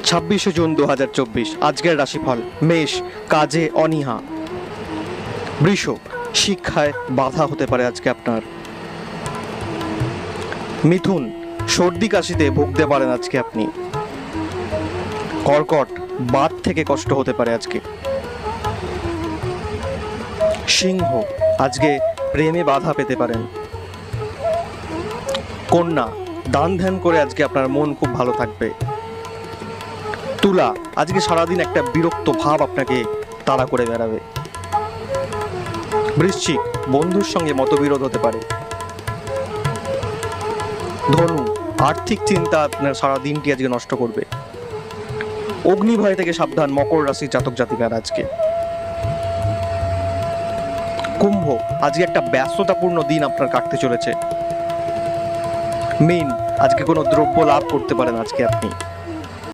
26 June 2024 আজকের রাশিফল। মেষ, কাজে অনীহা। বৃষ, শিক্ষায় বাধা হতে পারে আজকে আপনার। মিথুন, সর্দি কাশিতে ভুগতে পারেন আজকে আপনি। কর্কট, বাত থেকে কষ্ট হতে পারে আজকে। সিংহ, আজকে প্রেমে বাধা পেতে পারেন। কন্যা, দান ধ্যান করে আজকে আপনার মন খুব ভালো থাকবে। তুলা, আজকে সারাদিন একটা বিরক্ত ভাব আপনাকে তাড়া করে বেড়াবে। বৃশ্চিক, বন্ধুর সঙ্গে মতবিরোধ হতে পারে। ধনু, আর্থিক চিন্তা আপনার সারা দিনটি আজকে নষ্ট করবে। অগ্নিভয় থেকে সাবধান মকর রাশির জাতক জাতিকার আজকে। কুম্ভ, আজকে একটা ব্যস্ততাপূর্ণ দিন আপনার কাটতে চলেছে। মীন, আজকে কোনো দ্রব্য লাভ করতে পারেন আজকে আপনি।